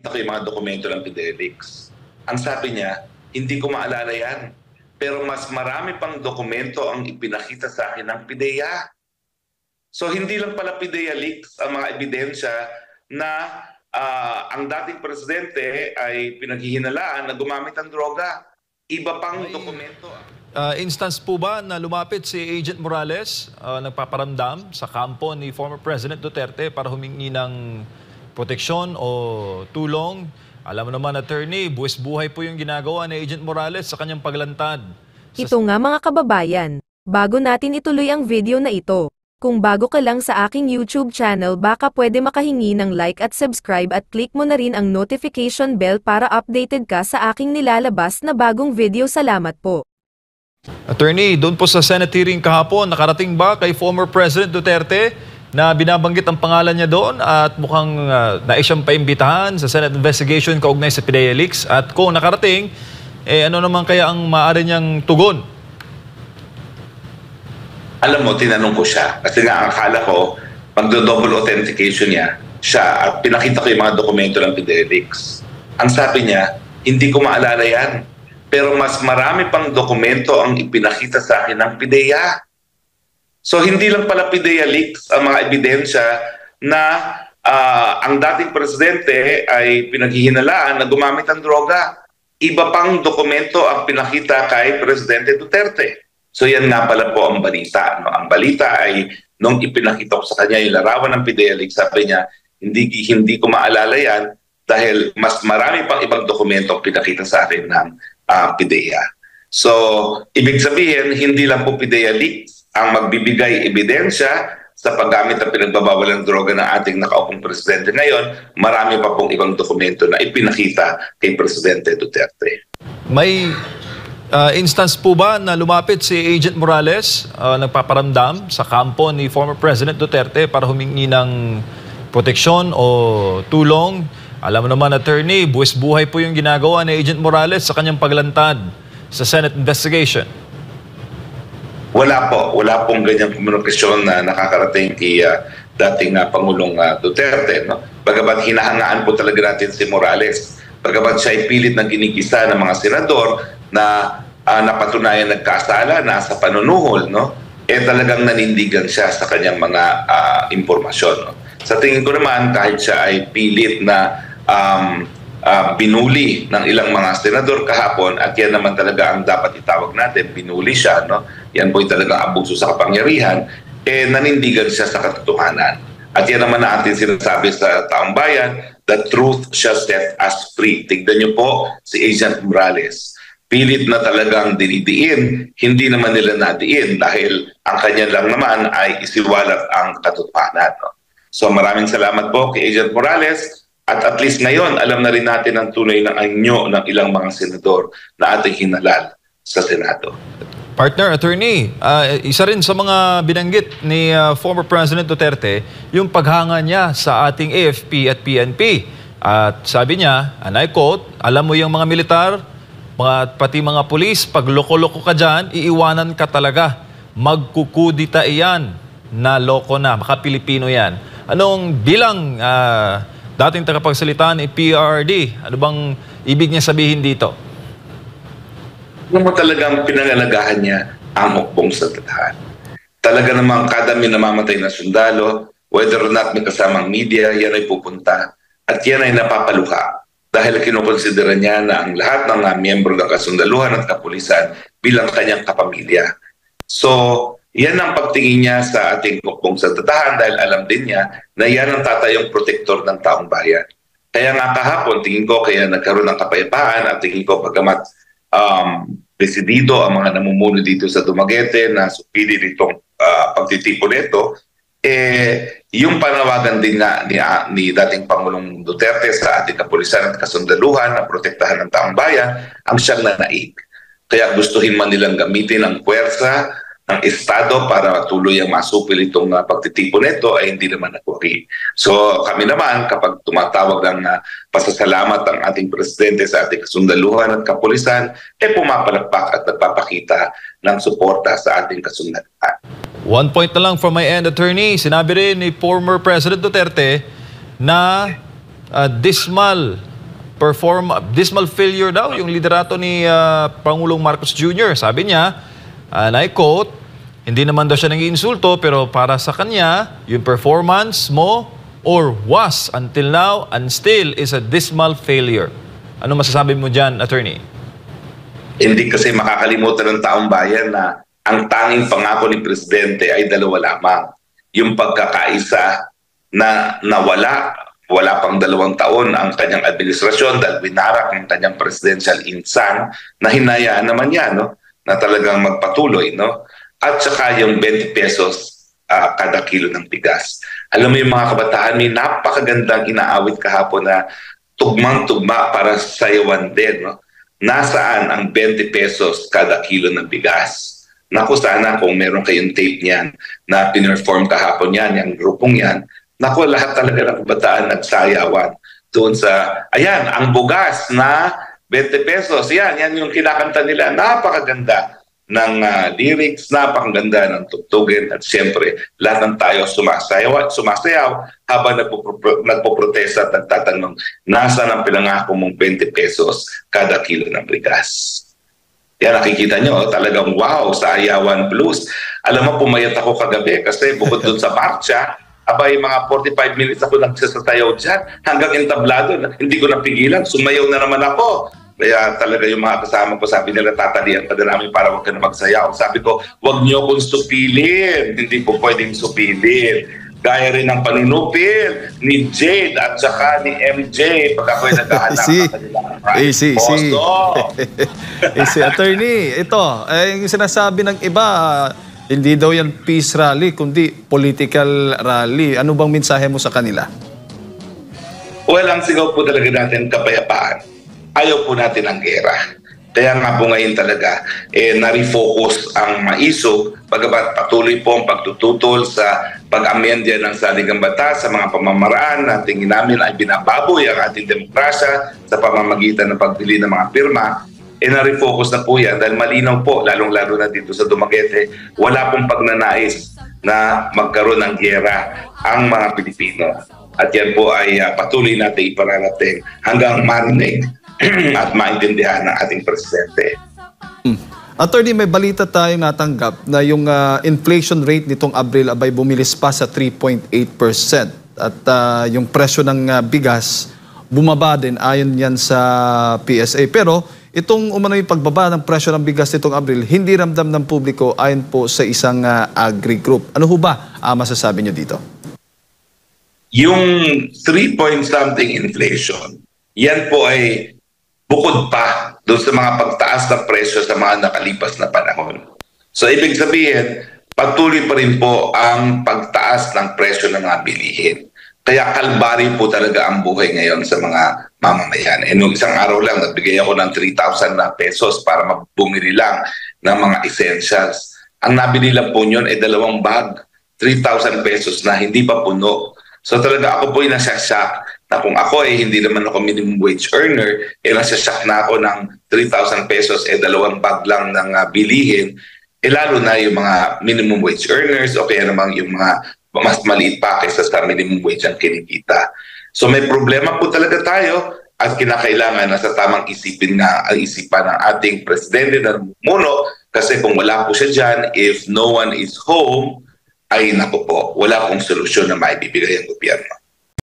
ko yung mga dokumento ng Fidelix. Ang sabi niya, hindi ko maalala yan. Pero mas marami pang dokumento ang ipinakita sa akin ng PIDEA. So hindi lang pala PIDEA leaks ang mga ebidensya na ang dating presidente ay pinaghihinalaan na gumamit ng droga. Iba pang dokumento. Instance po ba na lumapit si Agent Morales, nagpaparamdam sa kampo ni former President Duterte para humingi ng proteksyon o tulong? Alam mo naman, attorney, buwis buhay po yung ginagawa ni Agent Morales sa kanyang paglantad. Ito nga mga kababayan, bago natin ituloy ang video na ito, kung bago ka lang sa aking YouTube channel baka pwede makahingi ng like at subscribe at click mo na rin ang notification bell para updated ka sa aking nilalabas na bagong video. Salamat po. Attorney, doon po sa Senate hearing kahapon, nakarating ba kay former President Duterte na binabanggit ang pangalan niya doon at mukhang nais siyang paimbitahan sa Senate investigation kaugnay sa PIDEA leaks? At kung nakarating, ano naman kaya ang maaari niyang tugon? Alam mo, tinanong ko siya kasi nga ang akala ko magdo-double authentication siya at pinakita ko yung mga dokumento ng PIDEA leaks. Ang sabi niya, hindi ko maalala yan. Pero mas marami pang dokumento ang ipinakita sa akin ng PIDEA. So hindi lang pala PIDEA leaks ang mga ebidensya na ang dating presidente ay pinaghihinalaan na gumamit ng droga. Iba pang dokumento ang pinakita kay Presidente Duterte. So yan nga pala po ang balita. No? Ang balita ay nung ipinakita ko sa kanya yung larawan ng PIDEA leaks, sabi niya, hindi ko maalala yan dahil mas marami pang ibang dokumento ang pinakita sa akin ng PIDEA. So ibig sabihin, hindi lang po PIDEA leaks ang magbibigay ebidensya sa paggamit ng pinagbabawal ng droga ng ating nakaupong presidente ngayon, marami pa pong ibang dokumento na ipinakita kay Presidente Duterte. May instance po ba na lumapit si Agent Morales, nagpaparamdam sa kampo ni former President Duterte para humingi ng proteksyon o tulong? Alam mo naman, attorney, buwis buhay po yung ginagawa ni Agent Morales sa kanyang paglantad sa Senate investigation. Wala pong ganyang komunikasyon na nakakarating kay dating Pangulong Duterte. No? Bagamat hinahangaan po talaga natin si Morales. Bagamat siya ay pilit na ginigisa ng mga senador na napatunayan nagkasala, nasa panunuhol, no? Talagang nanindigan siya sa kanyang mga impormasyon. No? Sa tingin ko naman, kahit siya ay pilit na binuli ng ilang mga senador kahapon, at yan naman talaga ang dapat itawag natin, binuli siya, no? Yan po talaga abuso sa kapangyarihan, nanindigan siya sa katotohanan. At yan naman na ating sinasabi sa taong bayan, the truth shall set us free. Tignan niyo po si Agent Morales. Pilit na talagang dinidiin, hindi naman nila nadiin dahil ang kanya lang naman ay isiwalat ang katotohanan. No? So maraming salamat po kay Agent Morales. At least ngayon, alam na rin natin ang tunay ng anyo ng ilang mga senador na ating hinalal sa Senado. Partner, attorney, isa rin sa mga binanggit ni former President Duterte, yung paghanga niya sa ating AFP at PNP. At sabi niya, and I quote, alam mo yung mga militar, pati mga pulis, pag loko-loko ka dyan, iiwanan ka talaga. Magkukudita iyan na loko na, baka Pilipino yan. Anong bilang dating tagapagsalita ni PRRD, ano bang ibig niya sabihin dito? Ano mo talagang pinangalagahan niya ang hukbong sanggatahan. Talaga namang kada may namamatay na sundalo, whether or not may kasamang media, yan ay pupunta. At yan ay napapaluha. Dahil kinukonsidera niya na ang lahat ng miyembro ng kasundaluhan at kapulisan bilang kanyang kapamilya. So, yan ang pagtingin niya sa ating hukbong sanggatahan dahil alam din niya na yan ang tatayong protektor ng taong bayan. Kaya nga kahapon, tingin ko kaya nagkaroon ng kapayapaan at tingin ko pagkamat presidido ang mga namumuno dito sa Dumaguete na supili nitong pagtitipon nito, yung panawagan din ni dating Pangulong Duterte sa ating kapulisan at kasundaluhan na protektahan ng taong bayan ang siyang nanaig. Kaya gustuhin man nilang gamitin ang puwersa ng Estado para tuloy ang masupil itong pagtitipon nito ay hindi naman nagwari. So kami naman kapag tumatawag ng pasasalamat ang ating presidente sa ating kasundaluhan at kapulisan, pumapalakpak at nagpapakita ng suporta sa ating kasundaluhan. One point na lang from my end, attorney. Sinabi rin ni former President Duterte na dismal dismal failure daw yung liderato ni Pangulong Marcos Jr. Sabi niya, and I quote, hindi naman daw siya nag-iinsulto pero para sa kanya, yung performance mo or was until now and still is a dismal failure. Ano masasabi mo dyan, attorney? Hindi kasi makakalimutan ng taong bayan na ang tanging pangako ni Presidente ay dalawa lamang. Yung pagkakaisa na nawala, wala pang 2 taon ang kanyang administrasyon dahil binarak ng kanyang presidential insan na hinayaan naman niya, no? Na talagang magpatuloy, no? At saka yung 20 pesos kada kilo ng bigas. Alam mo yung mga kabataan, may napakagandang inaawit kahapon na tugmang-tugma para sayawan din, no? Nasaan ang 20 pesos kada kilo ng bigas? Naku, sana kung meron kayong tape niyan na pinerform kahapon yan, yung grupong yan, naku, lahat talaga ng kabataan nagsayawan doon sa, ayan, ang bugas na 20 pesos. Yan yung kinakanta nila. Napakaganda ng lyrics, napakaganda ng tugtugin at siyempre, lahat ng tayo sumasayaw habang nagpoprotesta at nagtatanong, nasaan ang pinangako mong 20 pesos kada kilo ng bigas? Yan, nakikita nyo, talagang wow, sa Ayawan Blues. Alam mo, pumayat ako kagabi kasi bukod doon sa marcha, abay, mga 45 minutes ako nagsasayaw dyan hanggang entablado. Hindi ko napigilan, sumayaw na naman ako. Kaya talaga yung mga kasama ko, sabi nila, tatalian pa din namin para huwag ka na magsayaw. Sabi ko, huwag niyo akong supilin. Hindi ko pwedeng supilin. Gaya rin ng panunupil ni Jade at saka ni MJ pag ako'y naghahanap ng kanilang si attorney, ito, yung sinasabi ng iba, hindi daw yan peace rally, kundi political rally. Ano bang mensahe mo sa kanila? Well, ang sigaw po talaga natin kapayapaan. Ayaw po natin ang gera. Kaya nga po ngayon talaga, na-refocus ang MAISO, pagkabat patuloy po ang pagtututol sa pag-amendya ng saligang batas sa mga pamamaraan na tingin namin ay binababoy ang ating demokrasya sa pamamagitan ng pagbili ng mga pirma. Na-refocus na po yan dahil malinaw po, lalong-lalo na dito sa Dumaguete, wala pong pagnanais na magkaroon ng gera ang mga Pilipino. At yan po ay patuloy natin ipararating hanggang marinig at maintindihan ng ating presidente. Attorney, may balita tayong natanggap na yung inflation rate nitong Abril abay bumilis pa sa 3.8%. At yung presyo ng bigas bumaba din ayon yan sa PSA. Pero itong umano'y pagbaba ng presyo ng bigas nitong Abril, hindi ramdam ng publiko ayon po sa isang agri-group. Ano ho ba masasabi nyo dito? Yung 3-point-something inflation, yan po ay bukod pa doon sa mga pagtaas ng presyo sa mga nakalipas na panahon. So ibig sabihin, patuloy pa rin po ang pagtaas ng presyo ng mga bilihin. Kaya kalbari po talaga ang buhay ngayon sa mga mamamayan. Nung isang araw lang, nagbigay ako ng 3,000 na pesos para bumili lang ng mga essentials. Ang nabili lang po nyon ay 2 bag, 3,000 pesos na hindi pa puno. So talaga ako po ay nasasyak na kung ako ay hindi naman ako minimum wage earner, nasasyak na ako ng 3,000 pesos, 2 bag lang ng bilihin, lalo na yung mga minimum wage earners o kaya naman yung mga mas maliit pa kaysa sa minimum wage ang kinikita. So may problema po talaga tayo at kinakailangan na sa tamang isipin na ang isipan ng ating presidente na muno kasi kung wala po siya dyan, if no one is home, ay naku po, wala pong solusyon na maibibigay ang gobyerno.